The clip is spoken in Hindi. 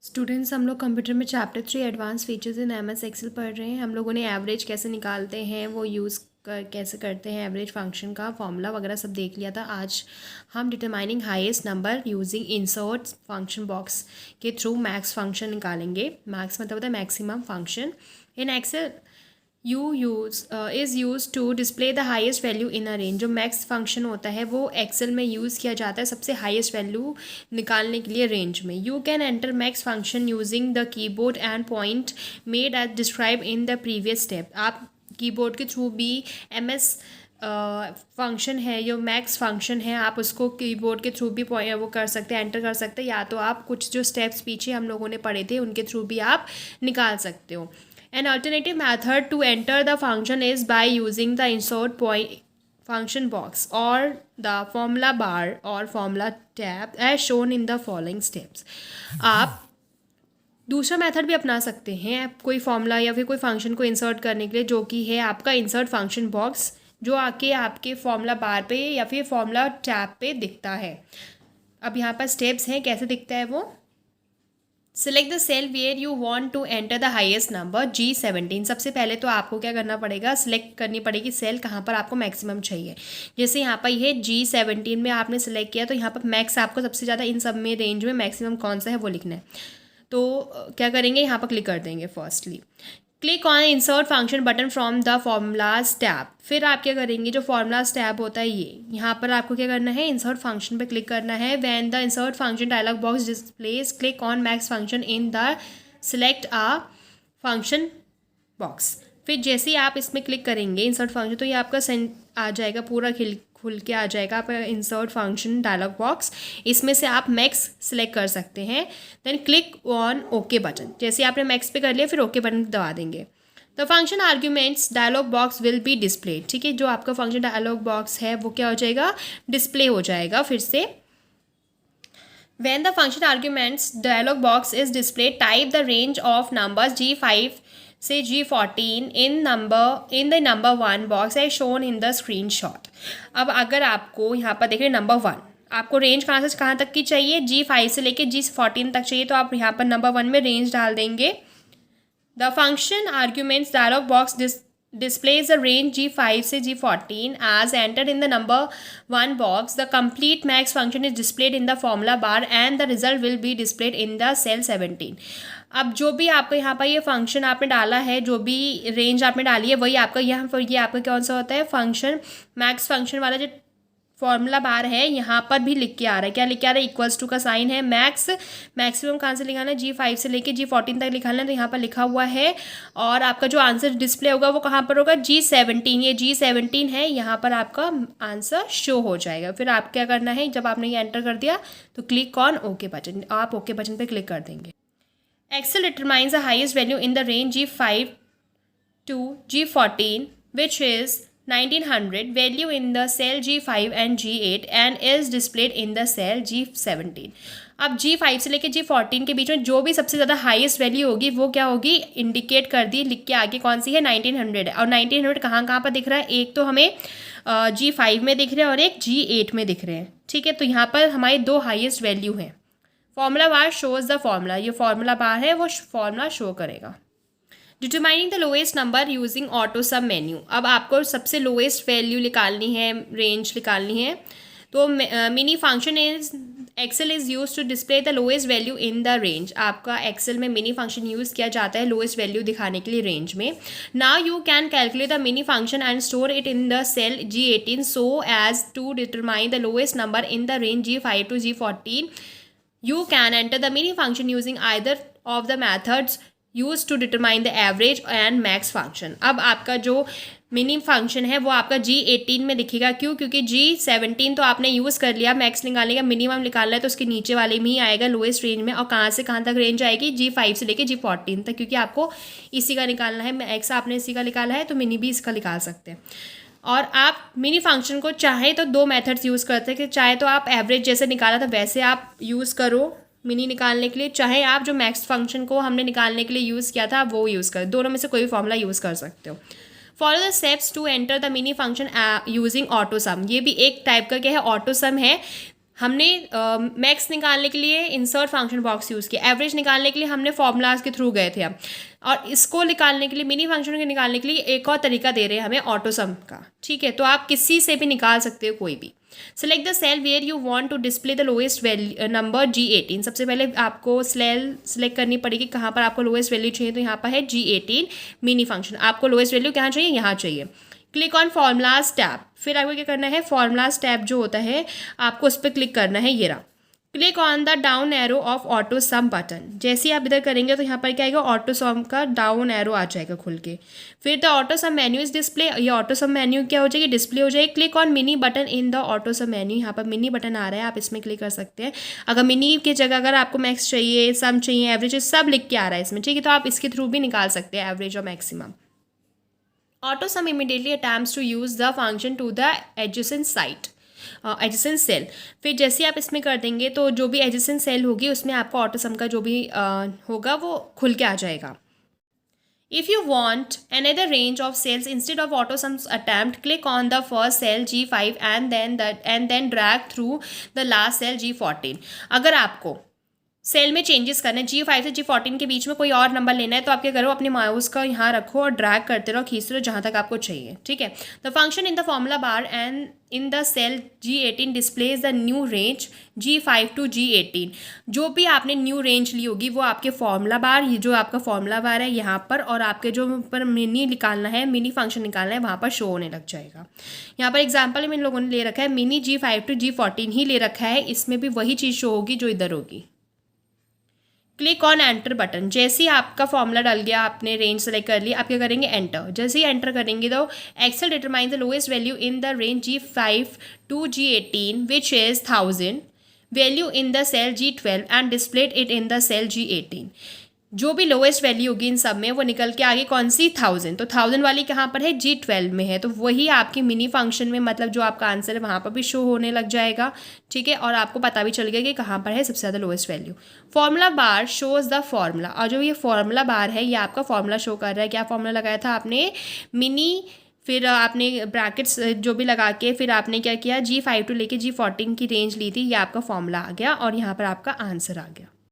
स्टूडेंट्स, हम लोग कंप्यूटर में chapter 3 advance features in MS Excel पढ़ रहे हैं। हम लोगों ने एवरेज कैसे निकालते हैं, वो यूज़ कर कैसे करते हैं, एवरेज फंक्शन का फॉर्मूला वगैरह सब देख लिया था। आज हम determining highest number using insert function box के थ्रू मैक्स फंक्शन निकालेंगे। मैक्स मतलब होता है maximum function in Excel is use to display the highest value in a range. जो मैक्स फंक्शन होता है वो एक्सेल में यूज़ किया जाता है सबसे हाईएस्ट वैल्यू निकालने के लिए रेंज में। You can enter max function using the keyboard and point made as describe in the previous step. आप कीबोर्ड के थ्रू भी एमएस फंक्शन है जो मैक्स फंक्शन है, आप उसको कीबोर्ड के थ्रू भी वो कर सकते हैं, एंटर कर सकते हैं, या तो आप कुछ जो स्टेप्स पीछे हम लोगों ने पढ़े थे उनके थ्रू भी आप निकाल सकते हो। An alternative method to enter the function is by using the insert point function box or the formula bar or formula tab as shown in the following steps. आप दूसरा मेथड भी अपना सकते हैं आप कोई फॉर्मूला या फिर कोई फंक्शन को इंसर्ट करने के लिए, जो कि है आपका इंसर्ट फंक्शन बॉक्स, जो आके आपके फॉर्मूला बार पे या फिर फॉर्मूला टैब पे दिखता है। अब यहाँ पर स्टेप्स हैं, कैसे दिखता है वो। Select the cell where you want to enter the highest number G17। सबसे पहले तो आपको क्या करना पड़ेगा, सिलेक्ट करनी पड़ेगी सेल कहाँ पर आपको मैक्सिमम चाहिए। जैसे यहाँ पर ये G17 में आपने सिलेक्ट किया तो यहाँ पर मैक्स आपको सबसे ज़्यादा इन सब में रेंज में मैक्सिमम कौन सा है वो लिखना है। तो क्या करेंगे, यहाँ पर क्लिक कर देंगे। Firstly click on insert function button from the formulas tab. फिर आप क्या करेंगे, जो फॉर्मूलाज टैब होता है ये, यहाँ पर आपको क्या करना है, इंसर्ट फंक्शन पे क्लिक करना है। When the insert function dialog box displays click on max function in the select a function box. फिर जैसे ही आप इसमें क्लिक करेंगे इंसर्ट फंक्शन, तो ये आपका सेंट आ जाएगा, पूरा खुल के आ जाएगा आपका इंसर्ट फंक्शन डायलॉग बॉक्स। इसमें से आप मैक्स सिलेक्ट कर सकते हैं। Then click on okay button. जैसे आपने मैक्स पे कर लिया फिर ओके बटन दबा देंगे। The function arguments dialog box will be display. ठीक है, जो आपका फंक्शन डायलॉग बॉक्स है वो क्या हो जाएगा, डिस्प्ले हो जाएगा। फिर से when the function arguments dialog box is displayed, type the range of numbers G5 से G14 in the number 1 box as shown in the screenshot। अब अगर आपको यहाँ पर देख रहे नंबर 1, आपको रेंज कहाँ से कहाँ तक की चाहिए, G5 से लेके G14 तक चाहिए, तो आप यहाँ पर नंबर 1 में रेंज डाल देंगे। The function arguments dialog box displays the range G5 से G14 as entered in the number 1 box. The complete max function is displayed in the formula bar and the result will be displayed in the cell 17। अब जो भी आपको यहाँ पर ये फंक्शन आपने डाला है, जो भी रेंज आपने डाली है, वही आपका यहाँ पर ये आपका कौन सा होता है, फंक्शन मैक्स फंक्शन वाला जो फॉर्मूला बार है यहाँ पर भी लिख के आ रहा है। क्या लिख के आ रहा है, इक्वल्स टू का साइन है। मैक्स मैक्सिमम कहाँ से निकालना है, G5 से लेके G14 तक निकालना है, तो यहाँ पर लिखा हुआ है। और आपका जो आंसर डिस्प्ले होगा वो कहाँ पर होगा, G17। ये G17 है, यहाँ पर आपका आंसर शो हो जाएगा। फिर आप क्या करना है, जब आपने ये एंटर कर दिया तो क्लिक ऑन ओके बटन, आप ओके बटन पर क्लिक कर देंगे। Excel determines the highest value in the range G5 to G14 which is 1900 value in the cell G5 and G8 and is displayed in the cell G17। अब G5 से लेके G14 के बीच में जो भी सबसे ज़्यादा हाईएस्ट वैल्यू होगी वो क्या होगी, इंडिकेट कर दी लिख के आगे, कौन सी है, 1900 है। और 1900 कहाँ कहाँ पर दिख रहा है, एक तो हमें G5 में दिख रहा है और एक G8 में दिख रहे हैं। ठीक है, तो यहाँ पर हमारी दो हाईएस्ट वैल्यू हैं। Formula bar shows the formula, ये फॉर्मूला बार है वो फॉर्मूला शो करेगा। Determining the lowest number using auto सब मेन्यू। अब आपको सबसे लोएस्ट वैल्यू निकालनी है, रेंज निकालनी है, तो mini function is Excel is use to display the lowest value in the range. आपका एक्सेल में मिनी फंक्शन यूज़ किया जाता है लोएस्ट वैल्यू दिखाने के लिए रेंज में। Now you can calculate the mini function and store it in the cell G18 so as to determine the lowest number in the range G5 to G14। You can enter the mini function using either of the methods use to determine the average and max function. अब आपका जो मिनी फंक्शन है वो आपका G18 में दिखेगा। क्यों, क्योंकि G17 तो आपने यूज़ कर लिया, मैक्स निकालने का, मिनिमम निकालना है तो उसके नीचे वाले में ही आएगा लोएस्ट रेंज में। और कहाँ से कहाँ तक रेंज आएगी, G5 से लेके G14 तक, क्योंकि आपको इसी का निकालना है। मैक्स आपने इसी का निकाला है तो मिनी भी इसका निकाल सकते हैं। और आप मिनी फंक्शन को चाहे तो दो मेथड्स यूज़ करते हैं, कि चाहे तो आप एवरेज जैसे निकाला था वैसे आप यूज़ करो मिनी निकालने के लिए, चाहे आप जो मैक्स फंक्शन को हमने निकालने के लिए यूज़ किया था वो यूज़ कर, दोनों में से कोई फॉर्मूला यूज़ कर सकते हो। Follow the steps to enter the mini function using auto sum. ये भी एक टाइप का क्या है, ऑटो सम है। हमने मैक्स निकालने के लिए इंसर्ट फंक्शन बॉक्स यूज़ किया, एवरेज निकालने के लिए हमने फॉर्मूलाज के थ्रू गए थे अब, और इसको निकालने के लिए मिनी फंक्शन के निकालने के लिए एक और तरीका दे रहे हैं हमें ऑटो सम का, ठीक है। तो आप किसी से भी निकाल सकते हो कोई भी। Select the cell where you want to display the lowest value number G18। सबसे पहले आपको सेल सेलेक्ट करनी पड़ेगी कहाँ पर आपको लोएस्ट वैल्यू चाहिए, तो यहाँ पर है G18 मिनी फंक्शन। आपको लोएस्ट वैल्यू कहाँ चाहिए, यहाँ चाहिए। क्लिक ऑन फॉर्मूलाज टैब, फिर आपको क्या करना है, फॉर्मूलाज टैब जो होता है आपको उस पर क्लिक करना है, ये रहा। Click on the down arrow of auto some button. जैसे ही आप इधर करेंगे तो यहाँ पर क्या आएगा, ऑटो सम का डाउन एरो आ जाएगा खुल के। फिर the auto some menu is display, ये ऑटो सम मेन्यू क्या हो जाएगी, डिस्प्ले हो जाएगी। Click on mini button in the auto some menu, यहाँ पर मिनी बटन आ रहा है, आप इसमें क्लिक कर सकते हैं। अगर मिनी की जगह अगर आपको मैक्स चाहिए, सम चाहिए, एवरेज, सब लिख के आ रहा है इसमें, ठीक है, तो आप इसके थ्रू भी निकाल सकते हैं एवरेज और maximum. Auto sum immediately attempts to use the function to the adjacent site, adjacent cell. फिर जैसे आप इसमें कर देंगे तो जो भी एडजेसेंट सेल होगी उसमें आपको ऑटो सम का जो भी होगा वो खुल के आ जाएगा। If you want another range of cells instead of auto sums attempt, click on the first cell G5 and then drag through the last cell G14। अगर आपको सेल में चेंजेस करना है, G5 से G14 के बीच में कोई और नंबर लेना है, तो आप क्या करो, अपने माउस का यहाँ रखो और ड्रैग करते रहो, खींचते रहो जहाँ तक आपको चाहिए, ठीक है। The function in the formula bar and in the cell G18 displays the new range G5 to G18। जो भी आपने न्यू रेंज ली होगी वो आपके फॉर्मूला बार, ये जो आपका फॉर्मूला बार है यहाँ पर, और आपके जो पर मिनी निकालना है, मिनी फंक्शन निकालना है, वहाँ पर शो होने लग जाएगा। यहाँ पर एग्जाम्पल में इन लोगों ने ले रखा है मिनी G5 to G14 ही ले रखा है, इसमें भी वही चीज़ शो होगी जो इधर होगी। Click on enter button. जैसे ही आपका फॉर्मूला डल गया, आपने रेंज सेलेक्ट कर ली, आप क्या करेंगे, एंटर। जैसे ही एंटर करेंगे तो Excel determine the lowest value in the range G5 to G18 which is 1000 value in the cell G12 and displayed it in the cell G18। जो भी लोएस्ट वैल्यू होगी इन सब में वो निकल के आगे कौन सी, 1000, तो 1000 वाली कहाँ पर है, G12 में है, तो वही आपकी मिनी फंक्शन में, मतलब जो आपका आंसर है वहाँ पर भी शो होने लग जाएगा, ठीक है। और आपको पता भी चल गया कि कहाँ पर है सबसे ज़्यादा lowest value. Formula bar shows the formula, और जो ये फॉर्मूला बार है ये आपका फॉर्मूला शो कर रहा है। क्या फॉर्मूला लगाया था आपने, मिनी, फिर आपने ब्रैकेट्स जो भी लगा के फिर आपने क्या किया, G5 to लेके G14 की रेंज ली थी, ये आपका फॉर्मूला आ गया और यहाँ पर आपका आंसर आ गया।